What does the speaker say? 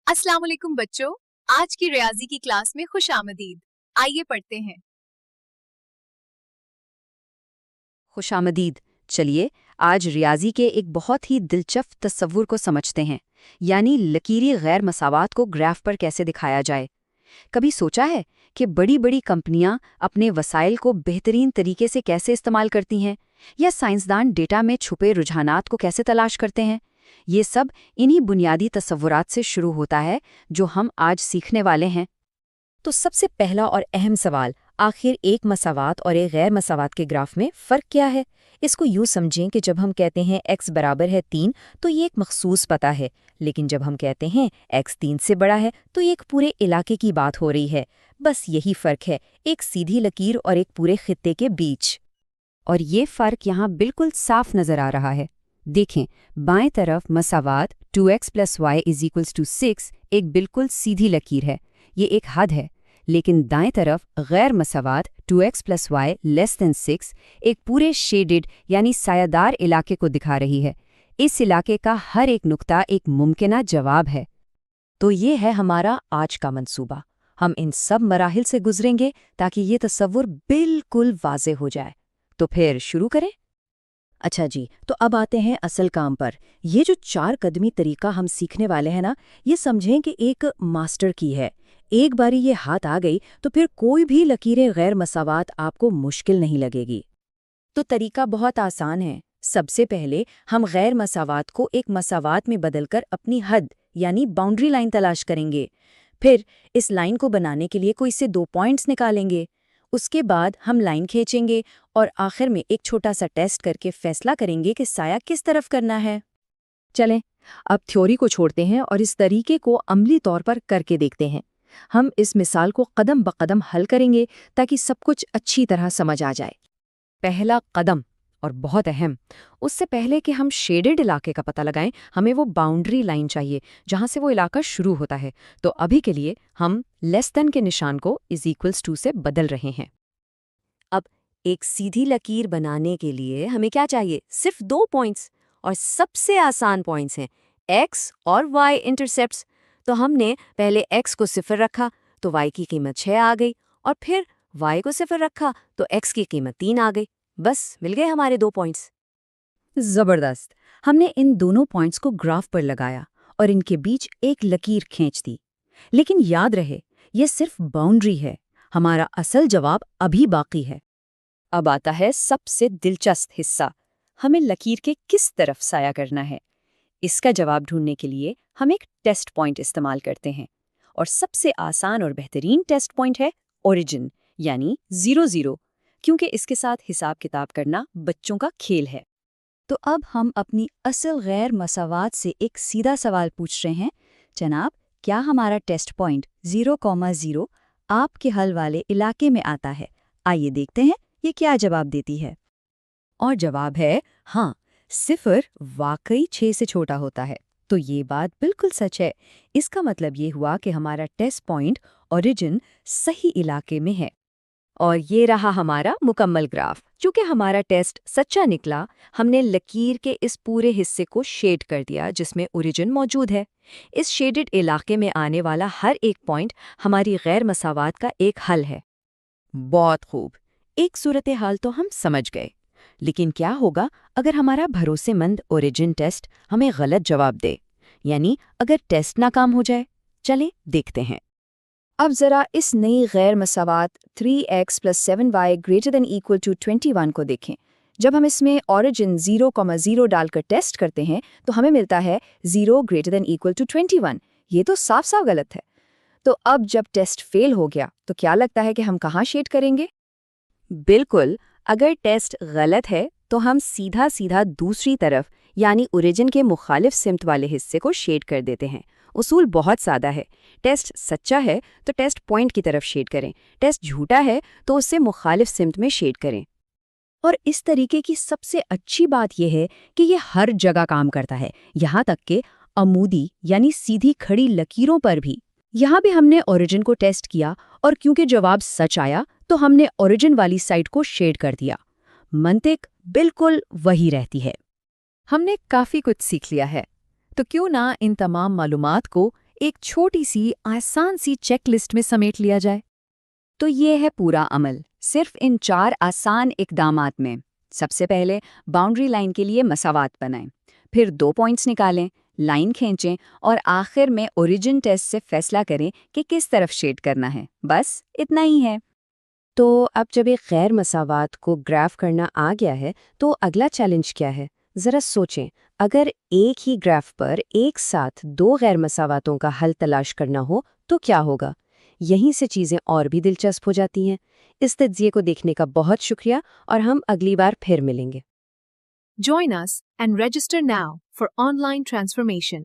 अस्सलाम वालेकुम बच्चों, आज की रियाजी की क्लास में खुश आमदीद। आइए पढ़ते हैं। खुशामदीद। चलिए आज रियाजी के एक बहुत ही दिलचस्प तस्वुर को समझते हैं, यानी लकीरी गैर मसावात को ग्राफ पर कैसे दिखाया जाए। कभी सोचा है कि बड़ी बड़ी कंपनियां अपने वसाइल को बेहतरीन तरीके से कैसे इस्तेमाल करती हैं, या साइंसदान डेटा में छुपे रुझानात को कैसे तलाश करते हैं? ये सब इन्हीं बुनियादी तस्वुरात से शुरू होता है जो हम आज सीखने वाले हैं। तो सबसे पहला और अहम सवाल, आखिर एक मसावात और एक गैर मसावात के ग्राफ में फ़र्क क्या है? इसको यूँ समझें कि जब हम कहते हैं x बराबर है 3 तो ये एक मखसूस पता है, लेकिन जब हम कहते हैं x 3 से बड़ा है तो ये एक पूरे इलाके की बात हो रही है। बस यही फ़र्क है, एक सीधी लकीर और एक पूरे खित्ते के बीच। और ये फ़र्क यहाँ बिल्कुल साफ नज़र आ रहा है। देखें, बाएं तरफ मसावात 2x + y = 6 एक बिल्कुल सीधी लकीर है, ये एक हद है। लेकिन दाएं तरफ गैर मसावात 2x + y < 6 एक पूरे शेडेड यानी सायादार इलाके को दिखा रही है। इस इलाके का हर एक नुक्ता एक मुमकिना जवाब है। तो ये है हमारा आज का मंसूबा। हम इन सब मराहिल से गुजरेंगे ताकि ये तस्वुर बिल्कुल वाज़े हो जाए। तो फिर शुरू करें। अच्छा जी, तो अब आते हैं असल काम पर। ये जो 4 कदमी तरीका हम सीखने वाले हैं ना, ये समझें कि एक मास्टर की है। एक बारी ये हाथ आ गई तो फिर कोई भी लकीरें गैर मसावात आपको मुश्किल नहीं लगेगी। तो तरीका बहुत आसान है। सबसे पहले हम गैर मसावात को एक मसावात में बदलकर अपनी हद यानी बाउंड्री लाइन तलाश करेंगे। फिर इस लाइन को बनाने के लिए कोई से 2 पॉइंट्स निकालेंगे। उसके बाद हम लाइन खींचेंगे और आखिर में एक छोटा सा टेस्ट करके फैसला करेंगे कि साया किस तरफ करना है। चलें, अब थ्योरी को छोड़ते हैं और इस तरीके को अमली तौर पर करके देखते हैं। हम इस मिसाल को कदम ब कदम हल करेंगे ताकि सब कुछ अच्छी तरह समझ आ जाए। पहला कदम, और बहुत अहम, उससे पहले कि हम शेडेड इलाके का पता लगाएं, हमें वो बाउंड्री लाइन चाहिए जहां से वो इलाका शुरू होता है। तो अभी के लिए हम लेस देन के निशान को =2 से बदल रहे हैं। अब एक सीधी लकीर बनाने के लिए हमें क्या चाहिए? सिर्फ 2 पॉइंट्स, और सबसे आसान पॉइंट्स हैं x और y इंटरसेप्ट्स। तो हमने पहले x को 0 रखा तो y की कीमत 6 आ गई, और फिर y को 0 रखा तो x की कीमत 3 आ गई। बस मिल गए हमारे 2 पॉइंट्स। ज़बरदस्त। हमने इन दोनों पॉइंट्स को ग्राफ पर लगाया और इनके बीच एक लकीर खींच दी। लेकिन याद रहे, ये सिर्फ बाउंड्री है। हमारा असल जवाब अभी बाकी है। अब आता है सबसे दिलचस्प हिस्सा, हमें लकीर के किस तरफ साया करना है। इसका जवाब ढूंढने के लिए हम एक टेस्ट पॉइंट इस्तेमाल करते हैं, और सबसे आसान और बेहतरीन टेस्ट पॉइंट है ओरिजिन यानी 0, क्योंकि इसके साथ हिसाब किताब करना बच्चों का खेल है। तो अब हम अपनी असल गैर मसावात से एक सीधा सवाल पूछ रहे हैं, जनाब, क्या हमारा टेस्ट पॉइंट 0,0 आपके हल वाले इलाके में आता है? आइए देखते हैं ये क्या जवाब देती है। और जवाब है हाँ, 0 वाकई 6 से छोटा होता है। तो ये बात बिल्कुल सच है। इसका मतलब ये हुआ कि हमारा टेस्ट पॉइंट ओरिजिन सही इलाके में है। और ये रहा हमारा मुकम्मल ग्राफ। चूंकि हमारा टेस्ट सच्चा निकला, हमने लकीर के इस पूरे हिस्से को शेड कर दिया जिसमें ओरिजिन मौजूद है। इस शेडेड इलाके में आने वाला हर एक पॉइंट हमारी गैर मसावात का एक हल है। बहुत खूब, एक सूरत हाल तो हम समझ गए। लेकिन क्या होगा अगर हमारा भरोसेमंद ओरिजिन टेस्ट हमें गलत जवाब दे, यानी अगर टेस्ट नाकाम हो जाए? चलें देखते हैं। अब ज़रा इस नई गैर मसावात 3x + 7y > 21 को देखें। जब हम इसमें ओरिजिन 0,0 डालकर टेस्ट करते हैं तो हमें मिलता है 0 > 21। ये तो साफ साफ गलत है। तो अब जब टेस्ट फेल हो गया तो क्या लगता है कि हम कहाँ शेड करेंगे? बिल्कुल, अगर टेस्ट गलत है तो हम सीधा सीधा दूसरी तरफ यानी ओरिजिन के मुखालिफ सिमत वाले हिस्से को शेड कर देते हैं। उसूल बहुत सादा है। टेस्ट सच्चा है तो टेस्ट पॉइंट की तरफ शेड करें, टेस्ट झूठा है तो उससे मुखालिफ सिमत में शेड करें। और इस तरीके की सबसे अच्छी बात यह है कि ये हर जगह काम करता है, यहाँ तक कि अमूदी यानी सीधी खड़ी लकीरों पर भी। यहाँ भी हमने ओरिजिन को टेस्ट किया और क्योंकि जवाब सच आया तो हमने ओरिजिन वाली साइड को शेड कर दिया। मंतिक बिल्कुल वही रहती है। हमने काफ़ी कुछ सीख लिया है, तो क्यों ना इन तमाम मालूमात को ایک چھوٹی سی آسان سی چیک لسٹ میں سمیٹ لیا جائے۔ تو یہ ہے پورا عمل، صرف ان 4 آسان اقدامات میں۔ سب سے پہلے باؤنڈری لائن کے لیے مساوات بنائیں، پھر 2 پوائنٹس نکالیں، لائن کھینچیں اور آخر میں اوریجن ٹیسٹ سے فیصلہ کریں کہ کس طرف شیڈ کرنا ہے۔ بس اتنا ہی ہے۔ تو اب جب ایک غیر مساوات کو گراف کرنا آ گیا ہے تو اگلا چیلنج کیا ہے؟ ذرا سوچیں، اگر ایک ہی گراف پر ایک ساتھ 2 غیر مساواتوں کا حل تلاش کرنا ہو تو کیا ہوگا؟ یہیں سے چیزیں اور بھی دلچسپ ہو جاتی ہیں۔ اس تجزیے کو دیکھنے کا بہت شکریہ اور ہم اگلی بار پھر ملیں گے۔ Join us and register now for online transformation.